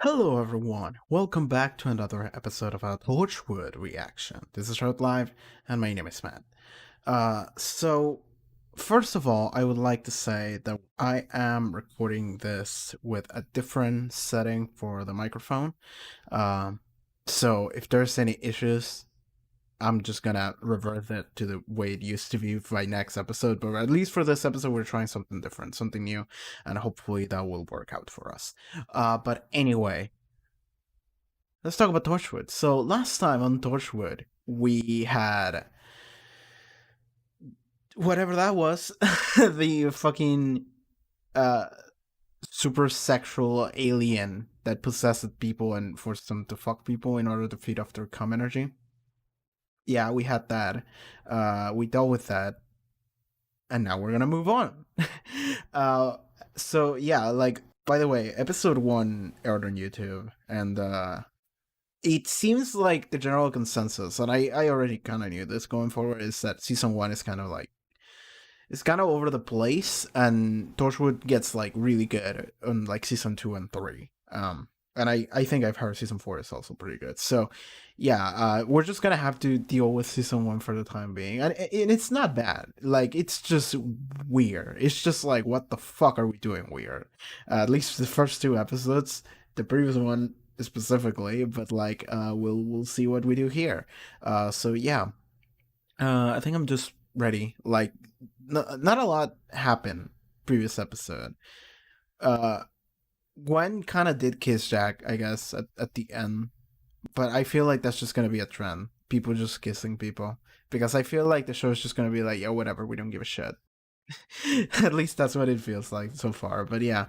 Hello everyone, welcome back to another episode of our Torchwood reaction. This is Haarute Live, and my name is Matt. So first of all, I would like to say that I am recording this with a different setting for the microphone. Um, so if there's any issues, I'm just gonna revert it to the way it used to be for my next episode, but at least for this episode, we're trying something different, something new, and hopefully that will work out for us. But anyway, let's talk about Torchwood. So last time on Torchwood, we had whatever that was, the fucking uh super sexual alien that possessed people and forced them to fuck people in order to feed off their cum energy. Yeah, we had that. We dealt with that, and now we're gonna move on. uh, so yeah, like by the way, episode one aired on YouTube, and it seems like the general consensus, and I already kind of knew this going forward, is that season one is kind of like it's kind of over the place, and Torchwood gets like really good on like season two and three. And I think I've heard season four is also pretty good. So, yeah, we're just gonna have to deal with season one for the time being, and it's not bad. Like it's just weird. It's just like what the fuck are we doing weird? At least the first two episodes, the previous one specifically, but like we'll see what we do here. So yeah, I think I'm just ready. Like not a lot happened previous episode. Uh, Gwen kind of did kiss Jack, I guess, at the end, but I feel like that's just gonna be a trend. People just kissing people because I feel like the show is just gonna be like, yo, whatever, we don't give a shit. At least that's what it feels like so far. But yeah,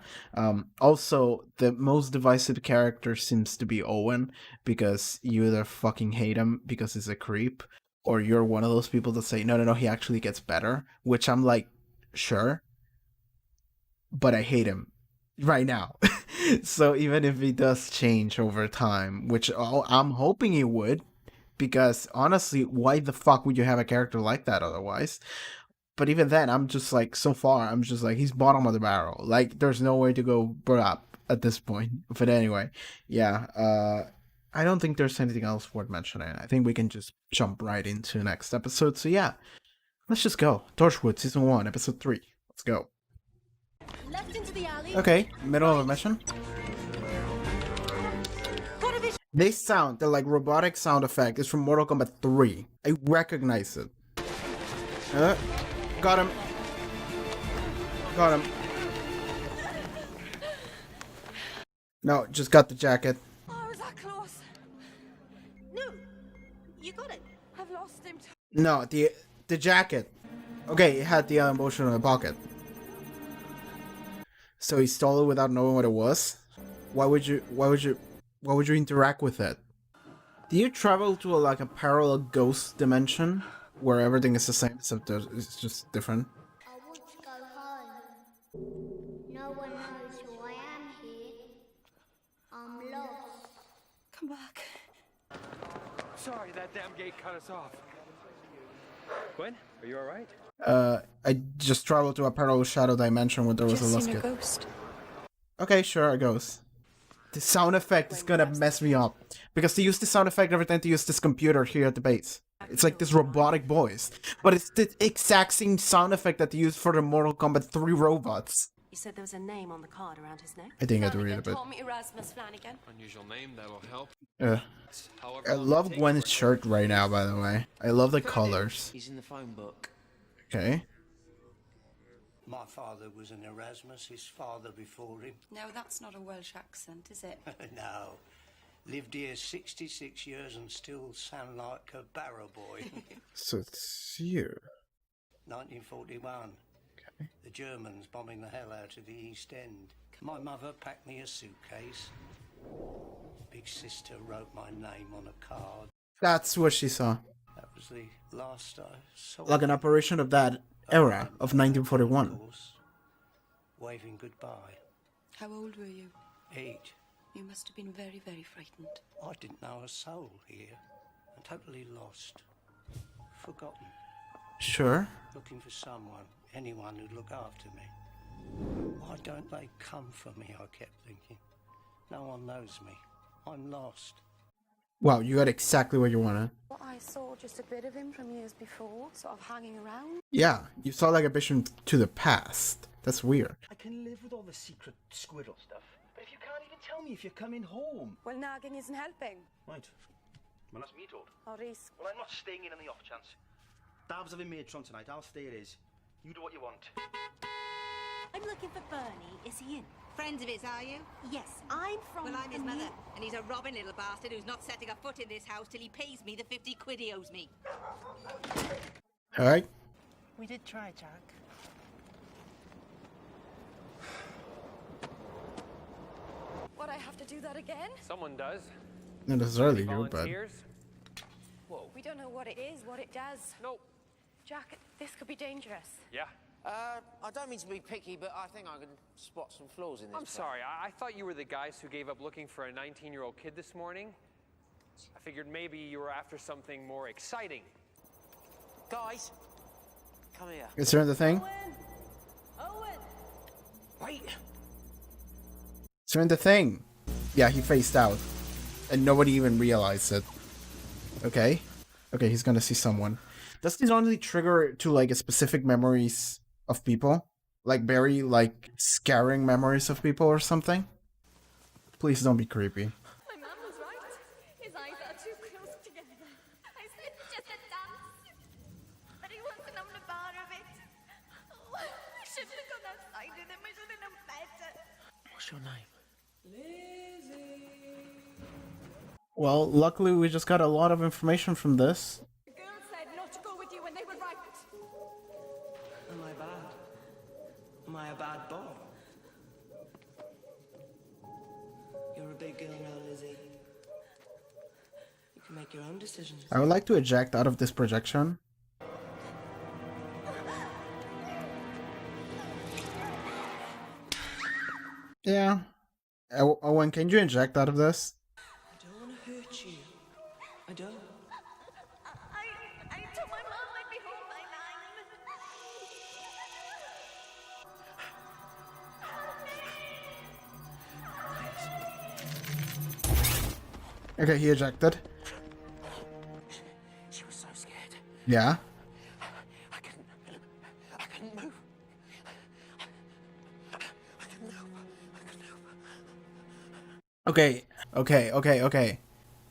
also the most divisive character seems to be Owen because you either fucking hate him because he's a creep, or you're one of those people that say no, no, no, he actually gets better. Which I'm like, sure, but I hate him right now. So even if he does change over time, which I'm hoping he would, because honestly, why the fuck would you have a character like that otherwise? But even then, I'm just like, so far, I'm just like, he's bottom of the barrel. Like, there's no way to go up at this point. But anyway, yeah, I don't think there's anything else worth mentioning. I think we can just jump right into next episode. So yeah, let's just go. Torchwood, season 1, episode 3. Let's go. Left into the alley. Okay, middle of a mission. This sound, the like robotic sound effect, is from Mortal Kombat 3. I recognize it. Got him. Got him. No, just got the jacket. Oh, was that close? No, you got it. I've lost him. No, the jacket. Okay, it had the emotion in the pocket. So he stole it without knowing what it was? Why would you interact with it? Do you travel to like a parallel ghost dimension where everything is the same except it's just different? I want to go home. No one knows who I am here. I'm lost. Come back. Sorry, that damn gate cut us off. Gwen, are you alright? I just traveled to a parallel shadow dimension where there was a lost kid. Ghost. Okay, sure, a ghost. The sound effect is gonna mess me up because they use the sound effect every time they use this computer here at the base. It's like this robotic voice, but it's the exact same sound effect that they use for the Mortal Kombat 3 robots. You said there was a name on the card around his neck? I didn't get to read it, but Call me Erasmus Flanagan. Unusual name, that'll help. I love Gwen's shirt right now, by the way. I love the colors. He's in the phone book. Okay. My father was an Erasmus, his father before him. No, that's not a Welsh accent, is it? No. Lived here 66 years and still sound like a barrow boy. So it's you. 1941. Okay. The Germans bombing the hell out of the East End. My mother packed me a suitcase. Big sister wrote my name on a card. That's what she saw. That was the last I saw. Like an apparition of that era of 1941. Waving goodbye. How old were you? 8. You must have been very, very frightened. I didn't know a soul here. I'm totally lost. Forgotten. Sure. Looking for someone, anyone who'd look after me. Why don't they come for me, I kept thinking. No one knows me. I'm lost. Wow, you got exactly what you wanted. What I saw just a bit of him from years before, sort of hanging around. Yeah, you saw like a vision to the past. That's weird. I can live with all the secret squirrel stuff, but if you can't even tell me if you're coming home... Well, nagging isn't helping. Right. Well, that's me told. Or Reese. Well, I'm not staying in on the off chance. Dab's having matron tonight. I'll stay at his. You do what you want. I'm looking for Bernie. Is he in? Friends of his, are you? Yes, I'm from. Well, I'm his the mother, new- and he's a robbing little bastard who's not setting a foot in this house till he pays me the 50 quid he owes me. Alright. We did try, Jack. What, I have to do that again? Someone does. Not necessarily Any you, but... volunteers? Whoa. We don't know what it is, what it does. Nope. Jack, this could be dangerous. Yeah. I don't mean to be picky, but I think I can spot some flaws in this. I'm sorry. I thought you were the guys who gave up looking for a 19-year-old kid this morning. I figured maybe you were after something more exciting. Guys, come here. Is there the thing? Owen! Wait. Is there the thing? Yeah, he phased out. And nobody even realized it. Okay. Okay, he's gonna see someone. Does this only trigger to like a specific memories of people? Like very like scaring memories of people or something? Please don't be creepy. My mum was right. His eyes are too close together. I said it's just a dance. But he wants to know the bar of it. Oh, I shouldn't have gone outside with him. I should have known better. What's your name? Well, luckily we just got a lot of information from this. The girl said not to go with you when they were right. Am I bad? Am I a bad boy? You're a big girl now, Lizzie. You can make your own decisions. I would like to eject out of this projection. Yeah. Owen, can you eject out of this? I don't want to hurt you. I don't. I told my mum I'd be home by 9. Okay, he ejected. She was so scared. Yeah. I couldn't move. I couldn't help. Okay.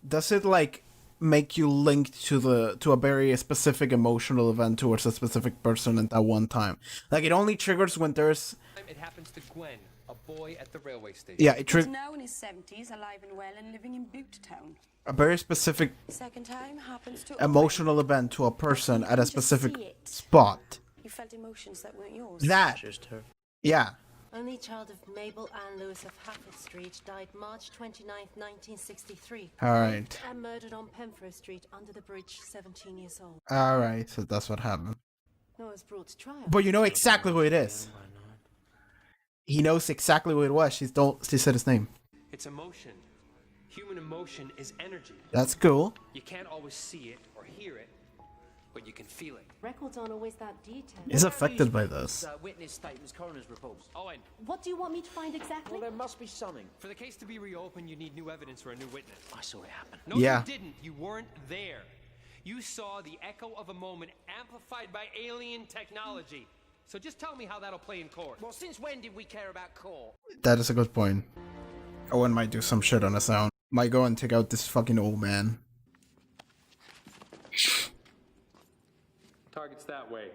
Does it like make you link to a very specific emotional event towards a specific person at that one time? Like it only triggers when there's It happens to Gwen, a boy at the railway station. yeah, it He's triggers now in his 70s, alive and well, and living in Butte Town. a very specific Second time happens to emotional event to a person at a Just specific see it. spot. You felt emotions that weren't yours. That Just her. yeah. Only child of Mabel Ann Lewis of Hafford Street, died March 29th, 1963. Alright. And murdered on Penfro Street under the bridge, 17 years old. Alright, so that's what happened. Noah's brought to trial. But you know exactly who it is. He knows exactly who it was. She said his name. It's emotion. Human emotion is energy. That's cool. You can't always see it or hear it, but you can feel it. Records aren't always that detailed. He's affected by this. Witness statements, coroner's reports. Owen, What do you want me to find exactly? Well, there must be something. for the case to be reopened, you need new evidence or a new witness. I saw it happen. No, Yeah. you didn't. You weren't there. You saw the echo of a moment amplified by alien technology. So just tell me how that'll play in court. Well, since when did we care about court? That is a good point. Owen might do some shit on his own. Might go and take out this fucking old man. Target's that way.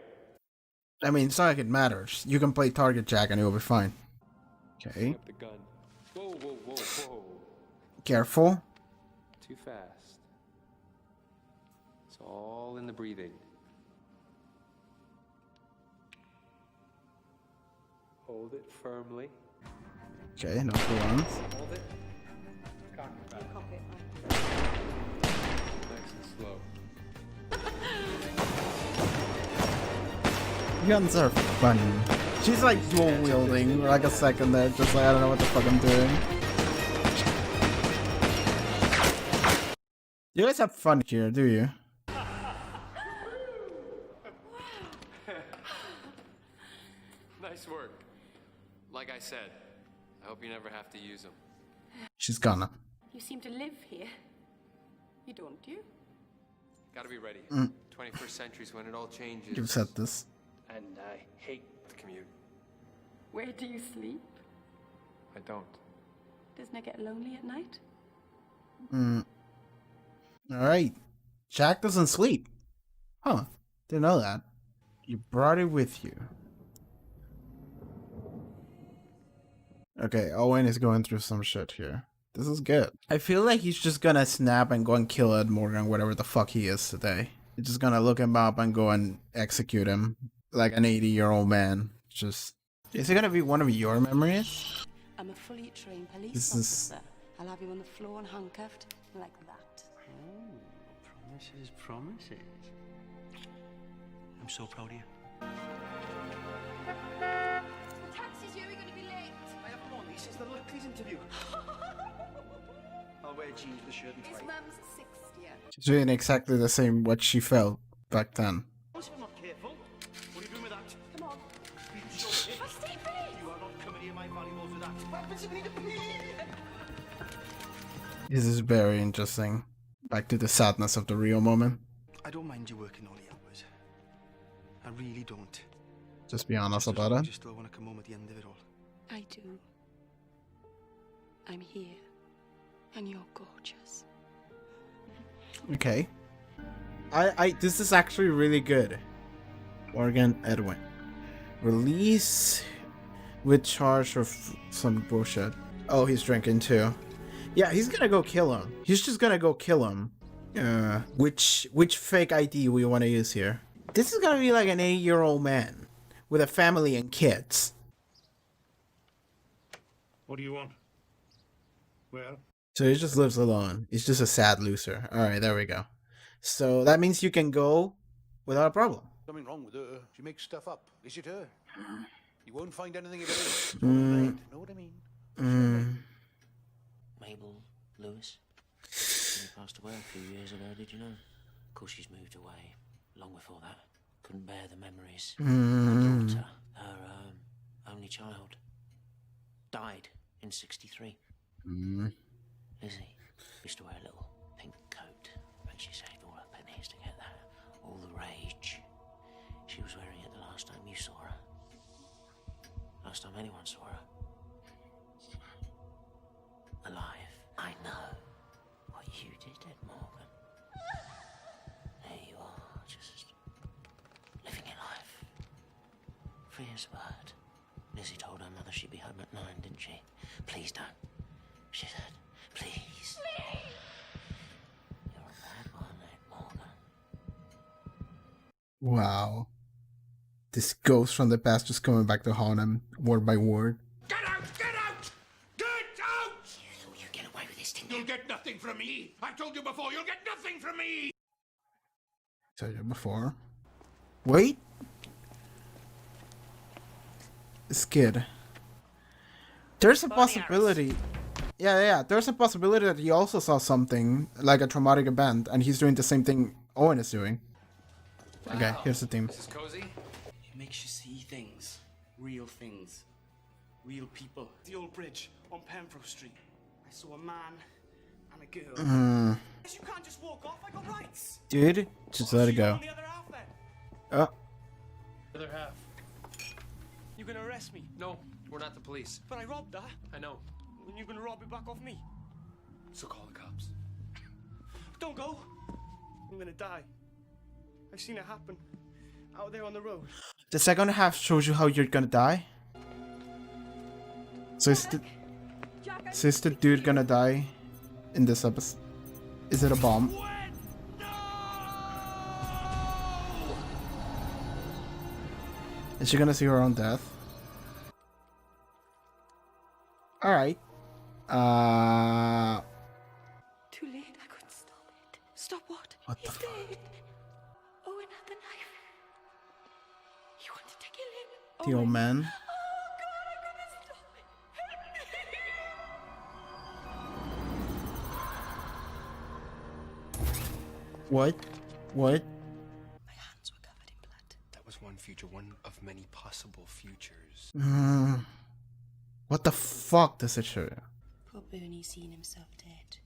I mean, it's not like it matters. You can play Target Jack and it'll be fine. Okay. Up the gun. Whoa, whoa, whoa, whoa. Careful. Too fast. It's all in the breathing. Hold it firmly. Okay, not for once. Hold it. Cock it back. Nice and slow. Guns are funny. She's like dual wielding for like a second there, just like I don't know what the fuck I'm doing. You guys have fun here, do you? Nice work. Like I said, I hope you never have to use them. She's gonna. You seem to live here. You don't, do you? Gotta be ready. 21st century's when it all changes. You've said this. And I hate the commute. Where do you sleep? I don't. Doesn't it get lonely at night? Alright. Jack doesn't sleep. Huh. Didn't know that. You brought it with you. Okay, Owen is going through some shit here. This is good. I feel like he's just gonna snap and go and kill Ed Morgan, whatever the fuck he is today. He's just gonna look him up and go and execute him like an 80-year-old man. Just... Is it gonna be one of your memories? I'm a fully trained police This officer. I'll have you on the floor and handcuffed like that. Oh, promises, promises. I'm so proud of you. Taxi's here, we're going to be late. I haven't won this. It's the Luckley's interview. I'll wear jeans with a shirt and His tie. mum's 60th. She's doing exactly the same what she felt back then. If I'm not careful, what are you doing with that? Come on. So Stay, please. you are not coming near my valuables with that. Weapons, you need to pee. This is very interesting. Back to the sadness of the real moment. I don't mind you working all the hours. I really don't. Just be honest Just about it. You still want to come home at the end of it all. I do. I'm here. And you're gorgeous. Okay. This is actually really good. Morgan Edwin. Release with charge of some bullshit. Oh, he's drinking too. Yeah, he's gonna go kill him. He's just gonna go kill him. Which fake ID we want to use here? This is gonna be like an 80-year-old man with a family and kids. What do you want? Well, So he just lives alone. He's just a sad loser. Alright, there we go. So that means you can go without a problem. Something wrong with her. She makes stuff up. Is it her? You won't find anything about it. Mm. Know what I mean? Mabel Lewis. She passed away a few years ago, did you know? Of course, she's moved away long before that. Couldn't bear the memories. Her daughter, her only child, died in '63. Lizzie used to wear a little pink coat, and she saved all her pennies to get that. All the rage. She was wearing it the last time you saw her. Last time anyone saw her. Alive. I know what you did, Ed Morgan. There you are, just living your life. Free as a bird. Lizzie told her mother she'd be home at 9, didn't she? Please don't. She said, please. You're a bad one, Ed Morgan. Wow. This ghost from the past just coming back to haunt him word by word. Get out! Get out! Get out! You thought you'd get away with this, didn't You'll you? get nothing from me. I told you before, you'll get nothing from me. Told you before. Wait. This kid. There's a possibility. Yeah. There's a possibility that he also saw something like a traumatic event, and he's doing the same thing Owen is doing. Okay, here's the theme. This is cozy. It makes you see things. Real things. Real people. The old bridge on Penfro Street. I saw a man and a girl. You can't just walk off. I got rights. Dude, just let it go. The other half then. Oh, The other half. You gonna arrest me? No, we're not the police. But I robbed her. I know. And you're gonna rob it back off me. So call the cops. Don't go. I'm gonna die. I've seen it happen. Out there on the road. the second half shows you how you're gonna die. So is the dude gonna die in this episode? Is it a bomb? Is she gonna see her own death? Alright. Too late, I couldn't stop it. Stop what? What the He's dead. Owen had the knife. He wanted to kill him. The old man. Oh God, I couldn't stop it. Help me. What? What? My hands were covered in blood. That was one future, one of many possible futures. What the fuck does it show you? Poor Bernie seen himself dead.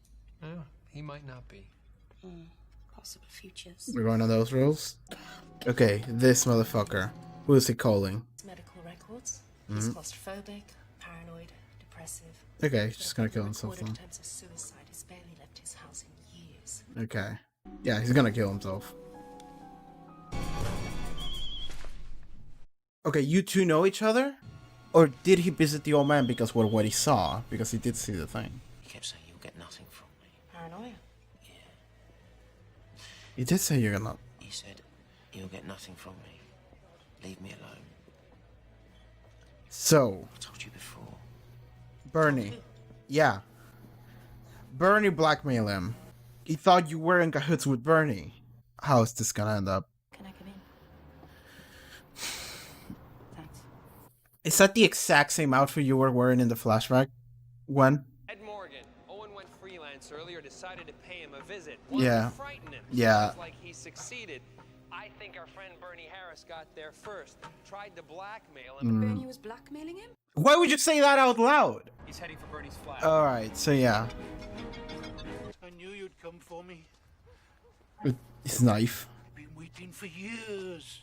Oh, he might not be. Possible futures. We're going on those rules. Okay, this motherfucker. Who is he calling? His medical records. He's claustrophobic, paranoid, depressive. Okay, he's just gonna kill himself Recorded then. attempts of suicide. He's barely left his house in years. Okay. Yeah, he's gonna kill himself. Okay, you two know each other? Or did he visit the old man because of what he saw? Because he did see the thing. He kept saying you'll get nothing from me. Paranoia. He did say you're gonna... He said, you'll get nothing from me. Leave me alone. So, I told you before. Bernie. Yeah. Bernie blackmailed him. He thought you were in cahoots with Bernie. How is this gonna end up? Can I come in? Thanks. Is that the exact same outfit you were wearing in the flashback? When? Ed Morgan, Owen went freelance earlier, decided to pay him a visit. Yeah. To frighten him. Yeah. Sounds like he succeeded. I think our friend Bernie Harris got there first. Tried to blackmail him. Bernie was blackmailing him? Why would you say that out loud? He's heading for Bernie's flat. Alright, so yeah. I knew you'd come for me. With his knife. I've been waiting for years.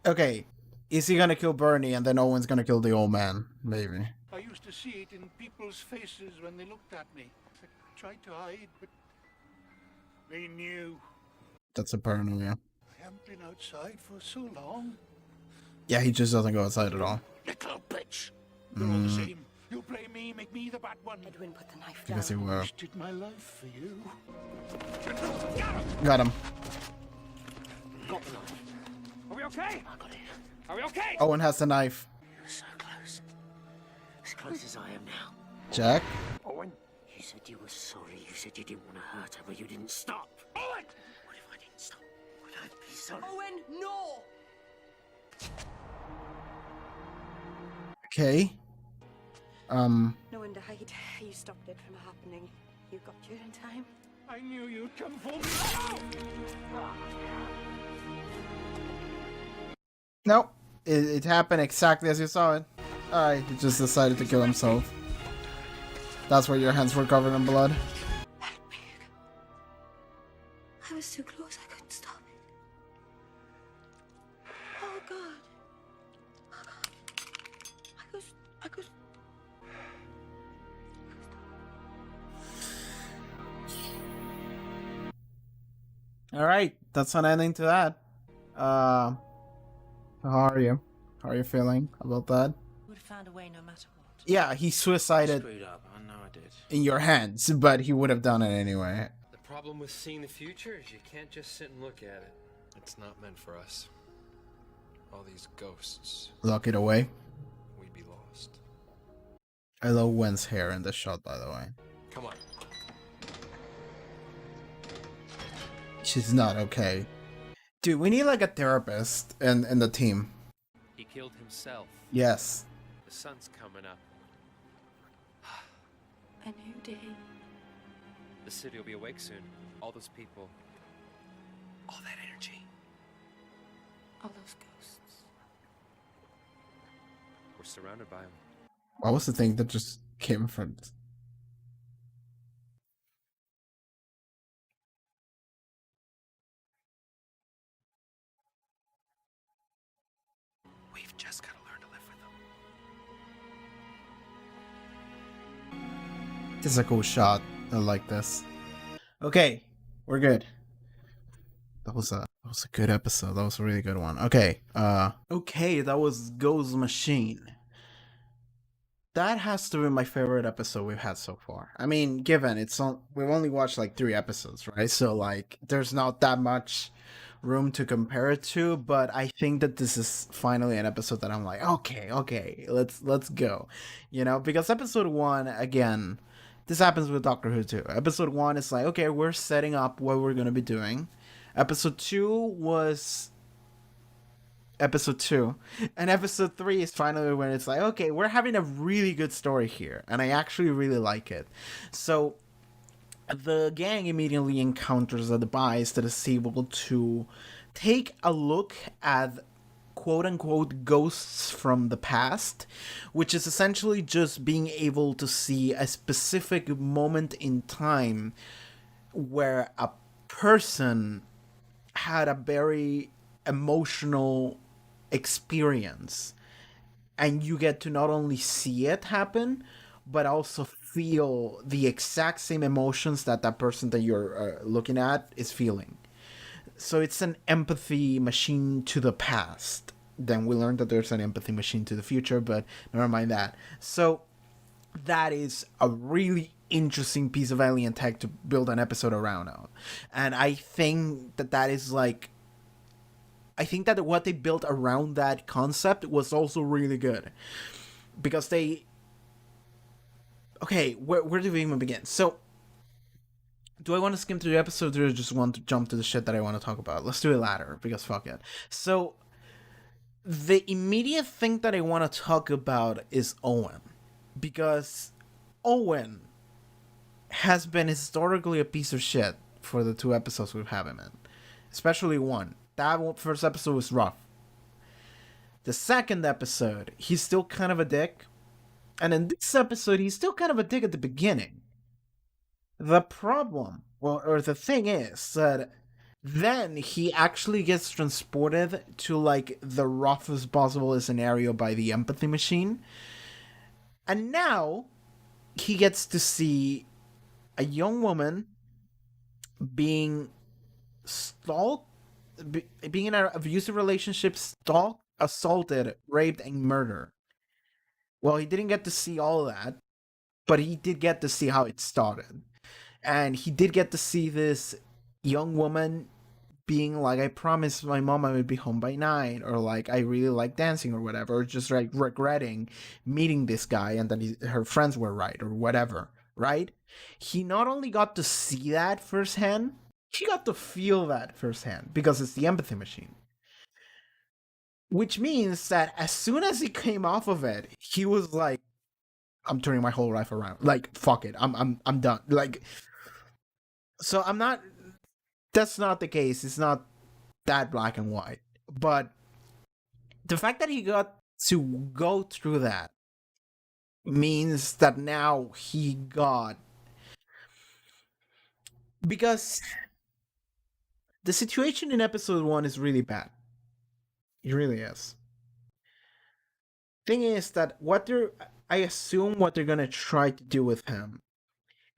Okay. Is he gonna kill Bernie and then Owen's gonna kill the old man? Maybe. I used to see it in people's faces when they looked at me. I tried to hide, but they knew. That's a paranoia. I haven't been outside for so long. Yeah, he just doesn't go outside at all. Little bitch. You're all the same. You play me, make me the bad one. Edwin put the knife Because he down. will. Did my life for you. Got him. Got the knife. Are we okay? I got it. Are we okay? Owen has the knife. You were so close. As close as I am now. Jack? Owen. You said you were sorry. You said you didn't want to hurt her, but you didn't stop. Owen! What if I didn't stop? Would I be sorry? Owen, no! Okay. No one died. You stopped it from happening. You got here in time. I knew you'd come for me. Nope. It happened exactly as you saw it. Alright, he just decided to kill himself. That's why your hands were covered in blood. I was too close. I couldn't stop it. Oh God. Oh God. I could. Alright, that's an ending to that. How are you? How are you feeling about that? Would have found a way no matter what. Yeah, he suicided Screwed up. I know I did. in your hands, but he would have done it anyway. The problem with seeing the future is you can't just sit and look at it. It's not meant for us. All these ghosts, Lock it away. we'd be lost. I love Wen's hair in this shot, by the way. Come on. She's not okay. Dude, we need like a therapist in the team. He killed himself. Yes. The sun's coming up. A new day. The city will be awake soon. All those people. All that energy. All those ghosts. We're surrounded by them. What was the thing that just came from this? We've just gotta learn to live with them. This is a cool shot. I like this. Okay, we're good. That was a good episode. That was a really good one. Okay, okay, that was Ghost Machine. That has to be my favorite episode we've had so far. I mean, given we've only watched like 3 episodes, right? So like, there's not that much room to compare it to, but I think that this is finally an episode that I'm like, okay, let's go. You know, because episode 1, again, this happens with Doctor Who too. Episode 1 is like, okay, we're setting up what we're gonna be doing. Episode 2 was episode 2, and episode 3 is finally when it's like, okay, we're having a really good story here, and I actually really like it. So the gang immediately encounters a device that is able to take a look at quote unquote ghosts from the past, which is essentially just being able to see a specific moment in time where a person had a very emotional experience, and you get to not only see it happen but also feel the exact same emotions that that person that you're looking at is feeling. So it's an empathy machine to the past. Then we learned that there's an empathy machine to the future, but never mind that. So that is a really interesting piece of alien tech to build an episode around. And I think that that is like, I think that what they built around that concept was also really good. Because they... Okay, where do we even begin? So, do I want to skim through the episode, or do I just want to jump to the shit that I want to talk about? Let's do it latter, because fuck it. So, the immediate thing that I want to talk about is Owen. Because Owen has been historically a piece of shit for the 2 episodes we've had him in. Especially one. That first episode was rough. The second episode, he's still kind of a dick. And in this episode, he's still kind of a dick at the beginning. The problem, or the thing is that then he actually gets transported to like the roughest possible scenario by the empathy machine. And now he gets to see a young woman being stalked, being in an abusive relationship, stalked, assaulted, raped, and murdered. Well, he didn't get to see all that, but he did get to see how it started. And he did get to see this young woman being like, I promised my mom I would be home by 9, or like, I really like dancing, or whatever, or just like regretting meeting this guy and that her friends were right, or whatever, right? He not only got to see that firsthand, he got to feel that firsthand, because it's the empathy machine. Which means that as soon as he came off of it, he was like, I'm turning my whole life around. Like, fuck it. I'm done. Like, so I'm not, that's not the case. It's not that black and white. But the fact that he got to go through that means that now he got, because the situation in episode 1 is really bad. It really is. Thing is that I assume what they're gonna try to do with him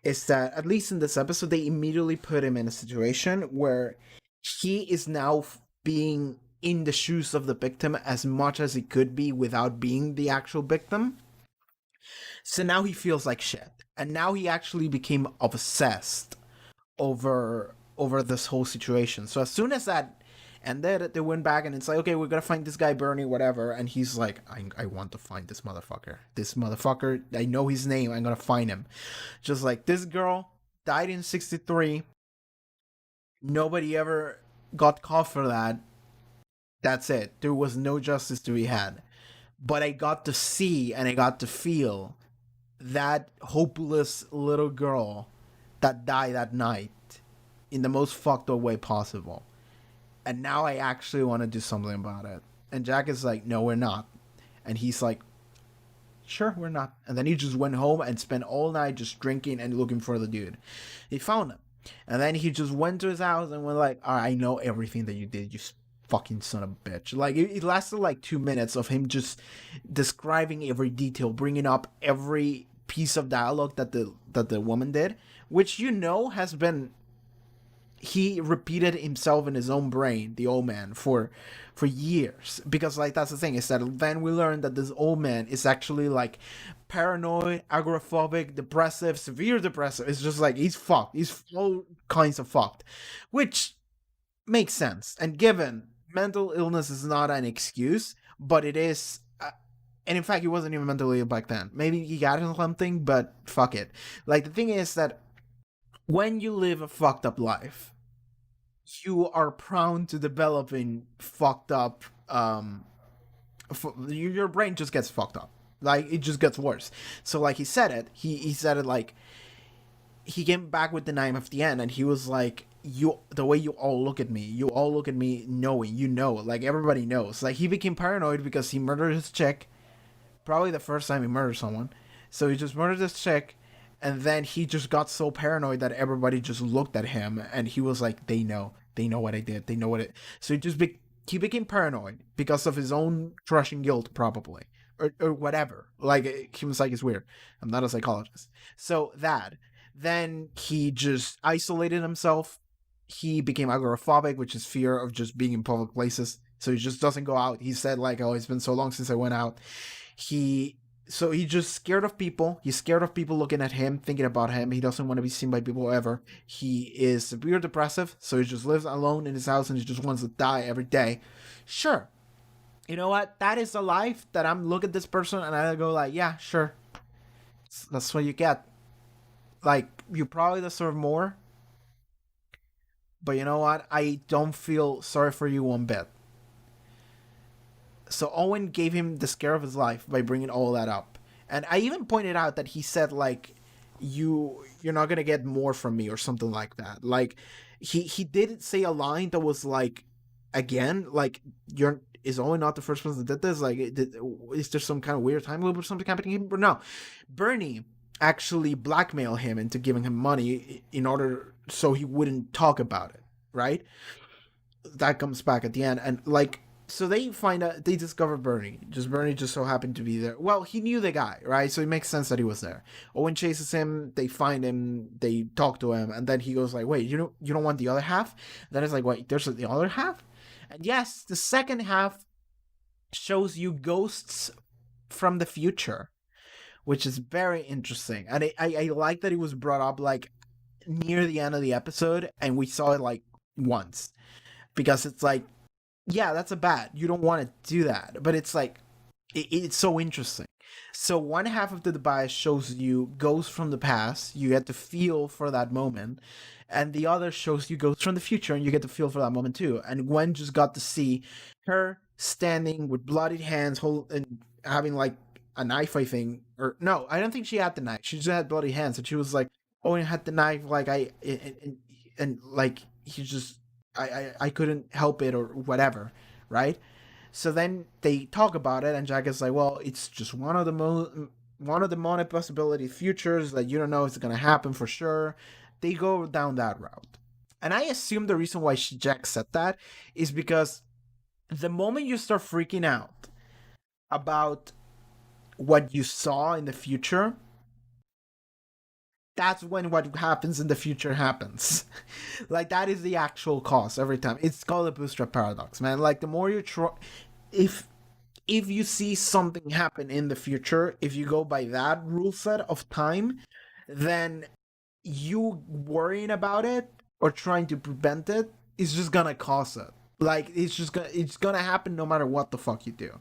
is that, at least in this episode, they immediately put him in a situation where he is now being in the shoes of the victim as much as he could be without being the actual victim. So now he feels like shit. And now he actually became obsessed over this whole situation. So as soon as that ended, they went back and it's like, okay, we're gonna find this guy Bernie, whatever. And he's like, I want to find this motherfucker. This motherfucker, I know his name, I'm gonna find him. Just like, this girl died in 1963. Nobody ever got caught for that. That's it. There was no justice to be had. But I got to see and I got to feel that hopeless little girl that died that night in the most fucked up way possible. And now I actually want to do something about it. And Jack is like, no, we're not. And he's like, sure, we're not. And then he just went home and spent all night just drinking and looking for the dude. He found him. And then he just went to his house and went like, all right, I know everything that you did, you fucking son of a bitch. Like, it lasted like 2 minutes of him just describing every detail, bringing up every piece of dialogue that the woman did, which, you know, has been, he repeated himself in his own brain, the old man, for years. Because, like, that's the thing, is that then we learned that this old man is actually, like, paranoid, agoraphobic, depressive, severe depressive. It's just like, he's fucked. He's all kinds of fucked. Which makes sense. And given mental illness is not an excuse, but it is, and in fact, he wasn't even mentally ill back then. Maybe he got something, but fuck it. Like, the thing is that when you live a fucked up life, you are prone to developing fucked up, your brain just gets fucked up. Like, it just gets worse. So, like, he said it, he said it like, he came back with the knife at the end, and he was like, the way you all look at me, knowing, like everybody knows. Like he became paranoid because he murdered his chick, probably the first time he murdered someone. So he just murdered this chick, and then he just got so paranoid that everybody just looked at him, and he was like, they know what I did, they know what it. So he became paranoid because of his own crushing guilt, probably, or whatever. Like he was like, it's weird. I'm not a psychologist. So then he just isolated himself. He became agoraphobic, which is fear of just being in public places. So he just doesn't go out. He said like, "Oh, it's been so long since I went out." He just scared of people. He's scared of people looking at him, thinking about him. He doesn't want to be seen by people ever. He is severe depressive, so he just lives alone in his house and he just wants to die every day. Sure. You know what? That is the life that I'm looking at this person and I go like, yeah, sure. That's what you get. Like, you probably deserve more. But you know what? I don't feel sorry for you one bit. So Owen gave him the scare of his life by bringing all that up. And I even pointed out that he said, like, you're not going to get more from me or something like that. Like, he did say a line that was like, again, like, is Owen not the first person that did this? Like, is there some kind of weird time loop or something happening? But no. Bernie actually blackmailed him into giving him money in order so he wouldn't talk about it, right? That comes back at the end. And, like, so they discover Bernie. Bernie just so happened to be there. Well, he knew the guy, right? So it makes sense that he was there. Owen chases him. They find him. They talk to him, and then he goes like, "Wait, you don't want the other half?" Then it's like, "Wait, there's the other half?" And yes, the second half shows you ghosts from the future, which is very interesting. And I like that it was brought up like near the end of the episode, and we saw it like once, because it's like, yeah, that's a bad. You don't want to do that. But it's like, it's so interesting. So one half of the device shows you ghosts from the past. You get to feel for that moment. And the other shows you ghosts from the future, and you get to feel for that moment too. And Gwen just got to see her standing with bloodied hands, and having like a knife, I think. Or no, I don't think she had the knife. She just had bloody hands. And she was like, "Oh, and had the knife." Like, and like, he just... I couldn't help it or whatever, right? So then they talk about it, and Jack is like, well, it's just one of the many possibility futures that you don't know is going to happen for sure. They go down that route. And I assume the reason why Jack said that is because the moment you start freaking out about what you saw in the future, that's when what happens in the future happens. Like, that is the actual cause every time. It's called the bootstrap paradox, man. Like, the more you try... If you see something happen in the future, if you go by that rule set of time, then you worrying about it or trying to prevent it is just gonna cause it. Like, it's gonna happen no matter what the fuck you do.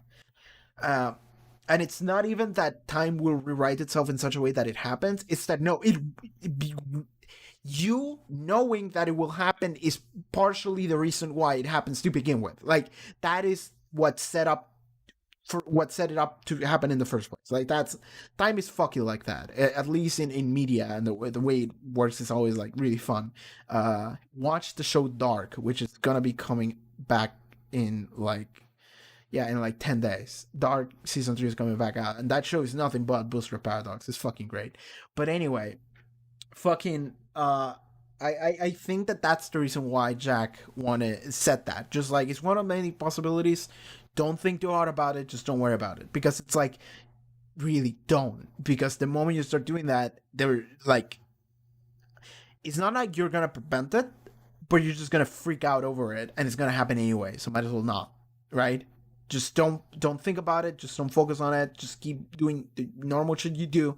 And it's not even that time will rewrite itself in such a way that it happens. It's that, no, you knowing that it will happen is partially the reason why it happens to begin with. Like, that is what set it up to happen in the first place. Like, that's... Time is fucky like that. At least in media, and the way it works is always like really fun. Watch the show Dark, which is gonna be coming back in like... Yeah, in like 10 days. Dark season 3 is coming back out. And that show is nothing but bootstrap paradox. It's fucking great. But anyway, fucking... I think that's the reason why Jack said that. Just like, it's one of many possibilities. Don't think too hard about it. Just don't worry about it. Because it's like, really don't. Because the moment you start doing that, they're like... It's not like you're gonna prevent it, but you're just gonna freak out over it. And it's gonna happen anyway. So might as well not. Right? Just don't think about it. Just don't focus on it. Just keep doing the normal shit you do,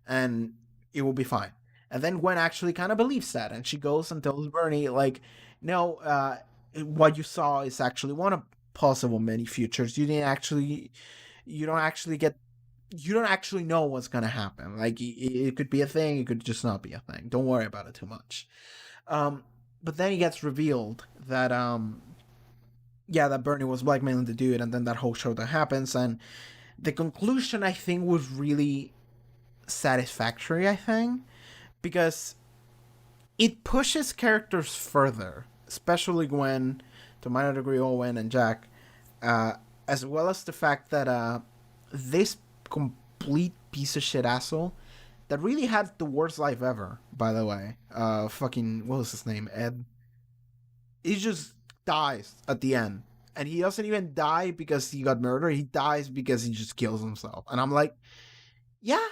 and it will be fine. And then Gwen actually kind of believes that, and she goes and tells Bernie, like, no, what you saw is actually one of possible many futures. You don't actually know what's gonna happen. Like, it could be a thing, it could just not be a thing. Don't worry about it too much. But then it gets revealed that that Bernie was blackmailing the dude, and then that whole show that happens, and the conclusion, I think, was really satisfactory, I think, because it pushes characters further, especially Gwen, to a minor degree Owen and Jack, uh, as well as the fact that this complete piece of shit asshole that really had the worst life ever, by the way. Fucking, what was his name? Ed. He just dies at the end. And he doesn't even die because he got murdered. He dies because he just kills himself. And I'm like, yeah,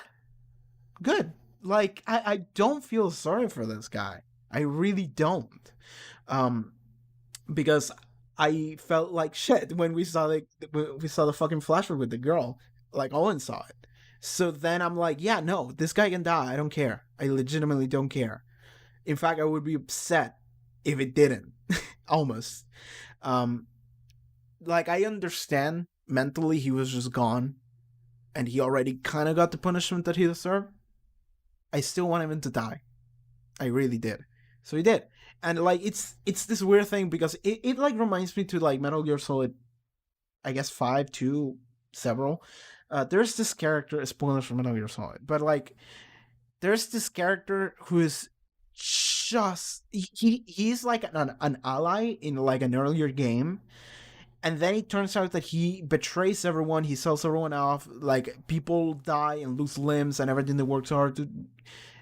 good. Like, I don't feel sorry for this guy. I really don't. Because I felt like shit when we saw the fucking flashback with the girl. Like Owen saw it. So then I'm like, yeah, no, this guy can die. I don't care. I legitimately don't care. In fact, I would be upset if it didn't. Almost. Like, I understand mentally he was just gone and he already kind of got the punishment that he deserved. I still want him to die. I really did. So he did. And like it's this weird thing because it like reminds me to like Metal Gear Solid, I guess 5, 2, several. There's this character, spoilers for Metal Gear Solid, but like there's this character who is just he's like an ally in like an earlier game, and then it turns out that he betrays everyone, he sells everyone off, like people die and lose limbs and everything that works hard to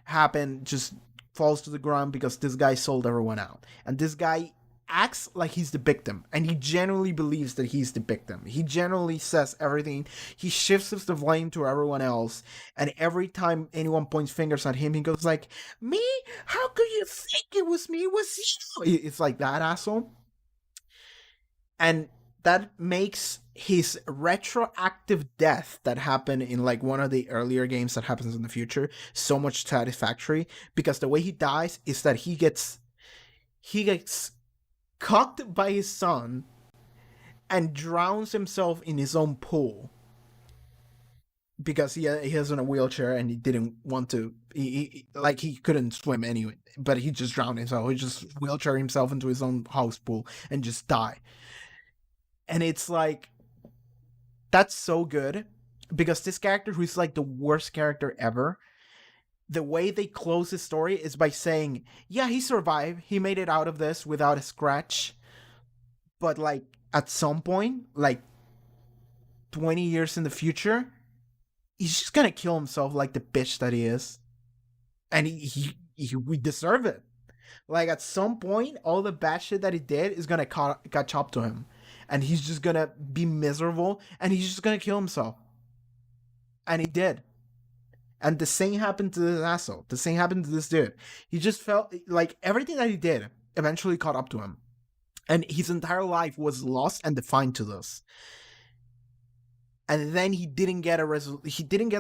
happen just falls to the ground because this guy sold everyone out. And this guy acts like he's the victim, and he genuinely believes that he's the victim. He genuinely says everything. He shifts the blame to everyone else, and every time anyone points fingers at him, he goes like, "Me? How could you think it was me? It was you?" It's like that asshole. And that makes his retroactive death that happened in like one of the earlier games that happens in the future so much satisfactory, because the way he dies is that he gets cocked by his son and drowns himself in his own pool because he has in a wheelchair and he didn't want to he couldn't swim anyway, but he just drowned himself. He just wheelchair himself into his own house pool and just die. And it's like, that's so good because this character, who's like the worst character ever, the way they close his story is by saying, yeah, he survived, he made it out of this without a scratch, but like at some point, like 20 years in the future, he's just gonna kill himself like the bitch that he is, and we deserve it. Like at some point, all the bad shit that he did is gonna catch up to him, and he's just gonna be miserable, and he's just gonna kill himself. And he did. And the same happened to this asshole. The same happened to this dude. He just felt like everything that he did eventually caught up to him. And his entire life was lost and defined to this. And then he didn't get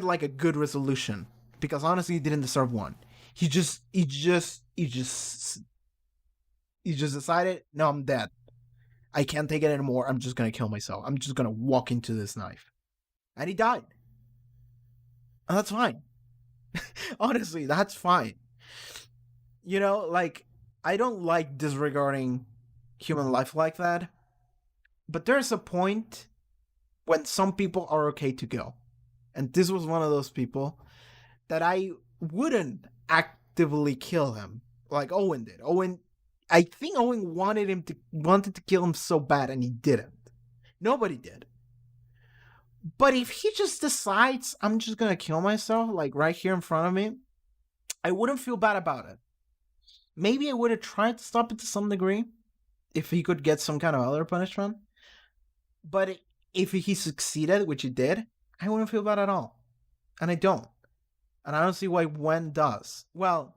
like a good resolution, because honestly he didn't deserve one. He just decided, no, I'm dead. I can't take it anymore. I'm just gonna kill myself. I'm just gonna walk into this knife. And he died. And that's fine. Honestly, that's fine. You know, like, I don't like disregarding human life like that. But there's a point when some people are okay to go. And this was one of those people that I wouldn't actively kill him like Owen did. I think Owen wanted to kill him so bad, and he didn't. Nobody did. But if he just decides, I'm just gonna kill myself, like right here in front of me, I wouldn't feel bad about it. Maybe I would have tried to stop it to some degree, if he could get some kind of other punishment. But if he succeeded, which he did, I wouldn't feel bad at all. And I don't. And I don't see why Gwen does. Well,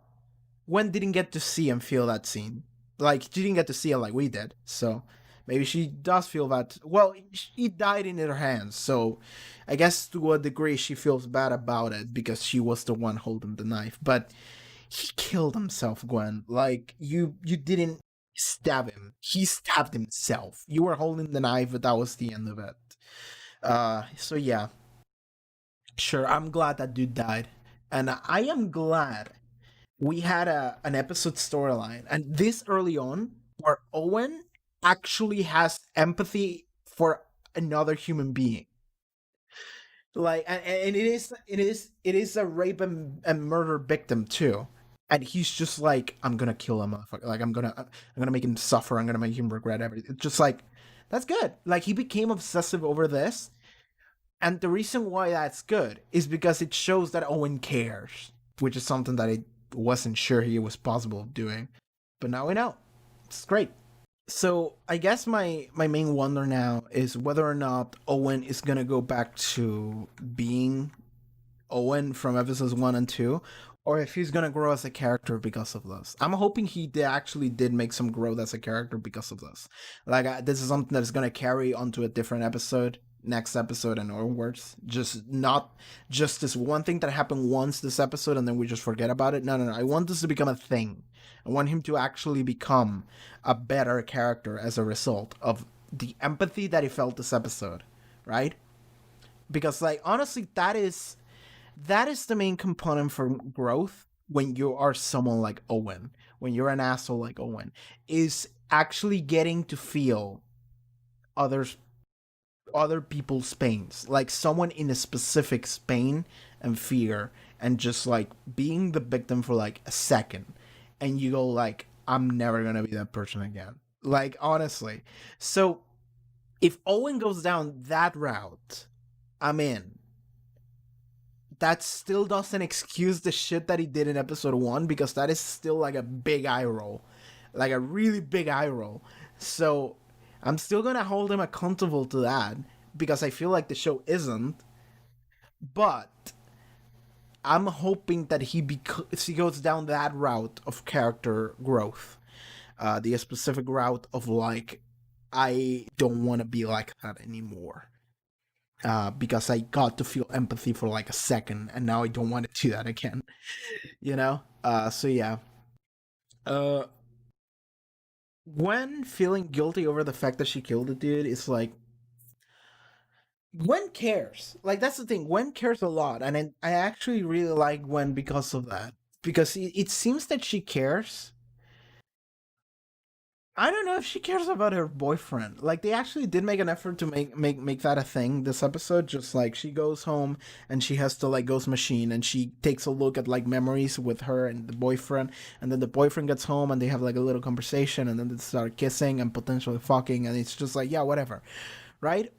Gwen didn't get to see and feel that scene. Like, she didn't get to see it like we did. So maybe she does feel that. Well, he died in her hands. So I guess to a degree she feels bad about it because she was the one holding the knife. But he killed himself, Gwen. Like, you didn't stab him. He stabbed himself. You were holding the knife, but that was the end of it. So yeah. Sure, I'm glad that dude died. And I am glad we had an episode storyline, and this early on, where Owen actually has empathy for another human being. Like, and it is a rape and murder victim too. and he's just like, I'm gonna kill him, motherfucker. Like, I'm gonna make him suffer. I'm gonna make him regret everything. It's just like, that's good. Like, he became obsessive over this, and the reason why that's good is because it shows that Owen cares, which is something that I wasn't sure he was possible of doing, but now we know. It's great. So I guess my main wonder now is whether or not Owen is gonna go back to being Owen from episodes 1 and 2, or if he's gonna grow as a character because of this. I'm hoping he actually did make some growth as a character because of this. Like, this is something that is gonna carry onto a different episode, next episode and onwards. Just not just this one thing that happened once this episode and then we just forget about it. No, no, no. I want this to become a thing. I want him to actually become a better character as a result of the empathy that he felt this episode, right? Because, like, honestly, that is the main component for growth when you are someone like Owen, when you're an asshole like Owen, is actually getting to feel other people's pains, like someone in a specific pain and fear, and just like being the victim for like a second, and you go like, I'm never gonna be that person again. Like, honestly. So if Owen goes down that route, I'm in. That still doesn't excuse the shit that he did in episode 1, because that is still like a big eye roll. Like a really big eye roll. So I'm still gonna hold him accountable to that, because I feel like the show isn't. But I'm hoping that he goes down that route of character growth. The specific route of like, I don't want to be like that anymore. Because I got to feel empathy for like a second, and now I don't want to do that again. You know? So yeah. Gwen feeling guilty over the fact that she killed the dude is like, Gwen cares. Like, that's the thing. Gwen cares a lot, and I actually really like Gwen because of that. Because it seems that she cares. I don't know if she cares about her boyfriend. Like, they actually did make an effort to make that a thing this episode. Just like, she goes home and she has to like ghost machine, and she takes a look at like memories with her and the boyfriend, and then the boyfriend gets home and they have like a little conversation, and then they start kissing and potentially fucking, and it's just like, yeah, whatever, right?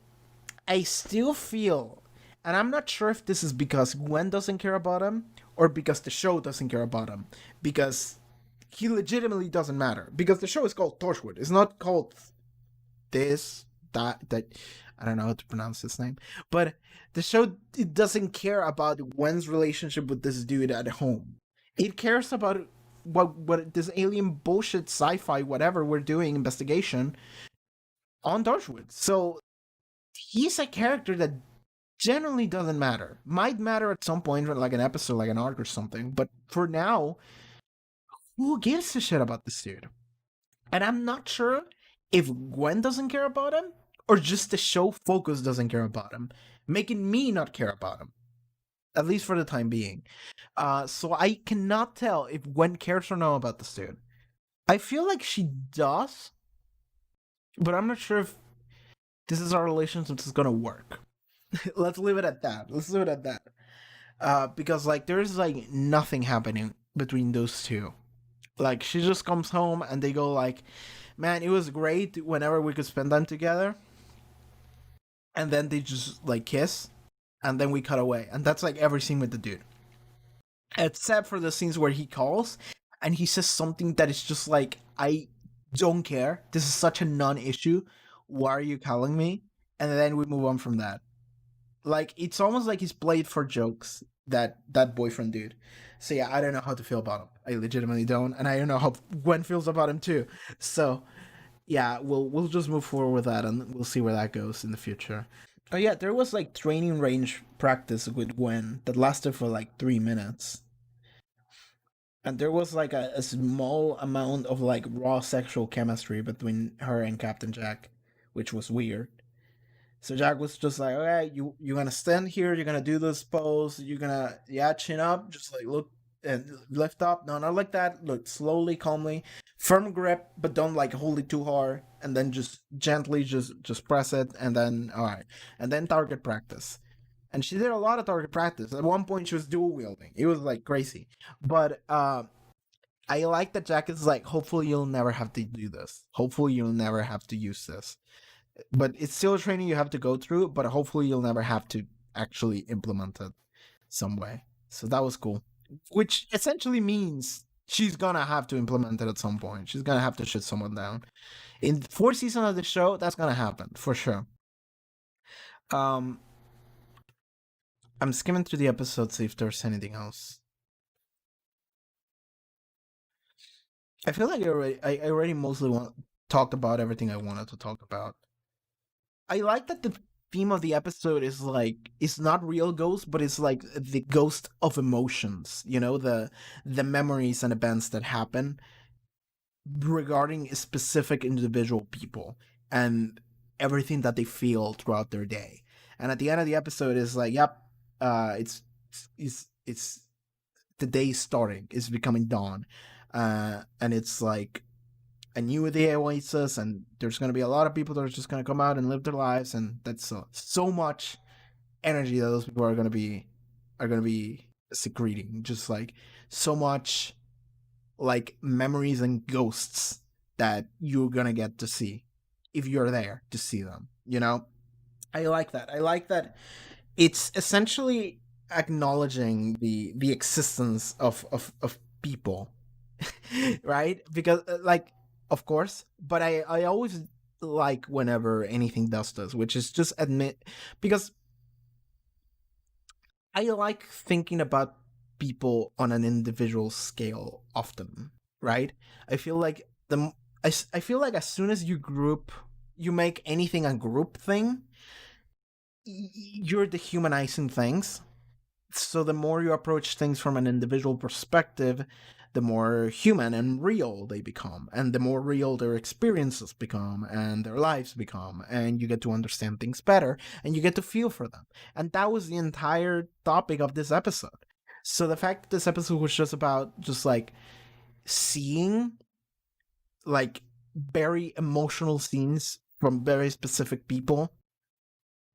I still feel, and I'm not sure if this is because Gwen doesn't care about him or because the show doesn't care about him, because he legitimately doesn't matter, because the show is called Torchwood. It's not called this, that, I don't know how to pronounce his name, but the show, it doesn't care about Gwen's relationship with this dude at home. It cares about what this alien bullshit sci-fi whatever we're doing investigation on Torchwood. So he's a character that generally doesn't matter. Might matter at some point, like an episode, like an arc or something, but for now, who gives a shit about this dude? And I'm not sure if Gwen doesn't care about him or just the show focus doesn't care about him, making me not care about him, at least for the time being. So I cannot tell if Gwen cares or no about this dude. I feel like she does, but I'm not sure if this is our relationship that's gonna work. Let's leave it at that. Because like there's like nothing happening between those two. Like, she just comes home and they go like, man, it was great whenever we could spend time together. And then they just like kiss, and then we cut away. And that's like every scene with the dude. Except for the scenes where he calls and he says something that is just like, I don't care. This is such a non-issue. Why are you calling me? And then we move on from that. Like, it's almost like he's played for jokes, that boyfriend dude. So yeah, I don't know how to feel about him. I legitimately don't, and I don't know how Gwen feels about him too. So yeah, we'll just move forward with that, and we'll see where that goes in the future. Oh yeah, there was like training range practice with Gwen that lasted for like 3 minutes, and there was like a small amount of like raw sexual chemistry between her and Captain Jack, which was weird. So Jack was just like, okay, you're gonna stand here, you're gonna do this pose, you're gonna, yeah, chin up, just like look and lift up. No, not like that. Look slowly, calmly, firm grip, but don't like hold it too hard, and then just gently just press it, and then all right, and then target practice. And she did a lot of target practice. At one point, she was dual wielding. It was like crazy, but I like that Jack is like, hopefully you'll never have to do this. Hopefully you'll never have to use this. But it's still a training you have to go through, but hopefully you'll never have to actually implement it some way. So that was cool. Which essentially means she's gonna have to implement it at some point. She's gonna have to shut someone down. In the fourth season of the show, that's gonna happen, for sure. I'm skimming through the episodes to see if there's anything else. I feel like I already mostly talked about everything I wanted to talk about. I like that the theme of the episode is like, it's not real ghost, but it's like the ghost of emotions, you know, the memories and events that happen regarding specific individual people and everything that they feel throughout their day. And at the end of the episode is like, yep, it's the day starting, it's becoming dawn. And it's like a new day awaits us, and there's going to be a lot of people that are just going to come out and live their lives, and that's so much energy that those people are going to be secreting, just like so much like memories and ghosts that you're going to get to see if you're there to see them, you know? I like that it's essentially acknowledging the existence of people, right? Because like, of course, but I always like whenever anything does this, which is just admit, because I like thinking about people on an individual scale often, right? I feel like I feel like as soon as you make anything a group thing, you're dehumanizing things. So the more you approach things from an individual perspective, the more human and real they become, and the more real their experiences become and their lives become, and you get to understand things better and you get to feel for them. And that was the entire topic of this episode. So the fact that this episode was just about just like seeing like very emotional scenes from very specific people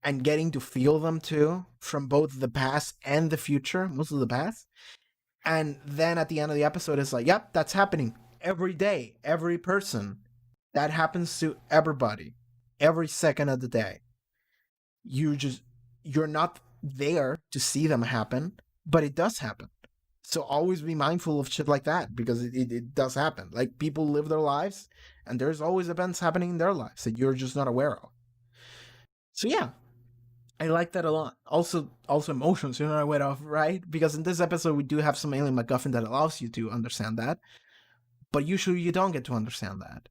and getting to feel them too, from both the past and the future, most of the past. And then at the end of the episode, it's like, yep, that's happening every day, every person. That happens to everybody, every second of the day. You're not there to see them happen, but it does happen. So always be mindful of shit like that, because it does happen. Like, people live their lives, and there's always events happening in their lives that you're just not aware of. So yeah, I like that a lot. Also emotions you're not aware of, right? Because in this episode we do have some alien MacGuffin that allows you to understand that, but usually you don't get to understand that.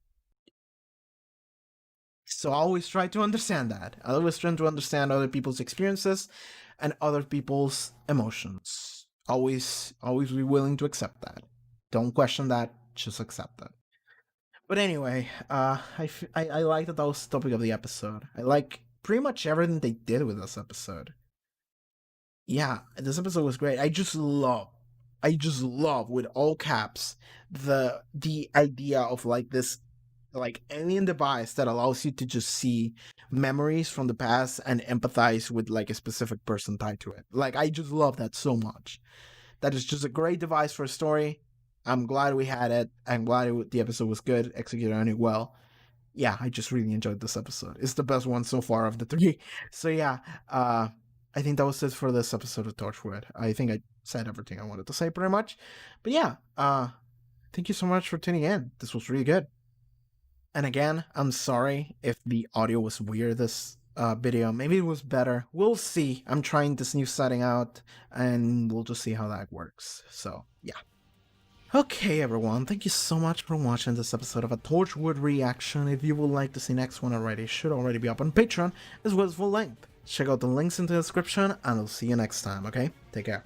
So always try to understand that. Always try to understand other people's experiences and other people's emotions. Always be willing to accept that. Don't question that, just accept that. But anyway, I like that was the topic of the episode. I like pretty much everything they did with this episode. Yeah, this episode was great. I just love with all caps the idea of like this like alien device that allows you to just see memories from the past and empathize with like a specific person tied to it. Like, I just love that so much. That is just a great device for a story. I'm glad we had it. I'm glad the episode was good, executed on it well. Yeah, I just really enjoyed this episode. It's the best one so far of the three. So yeah, I think that was it for this episode of Torchwood. I think I said everything I wanted to say pretty much. But yeah, thank you so much for tuning in. This was really good. And again, I'm sorry if the audio was weird this video. Maybe it was better. We'll see. I'm trying this new setting out, and we'll just see how that works. So yeah. Okay, everyone, thank you so much for watching this episode of a Torchwood reaction. If you would like to see next one already, it should already be up on Patreon, as well as full length. Check out the links in the description, and I'll see you next time, okay? Take care.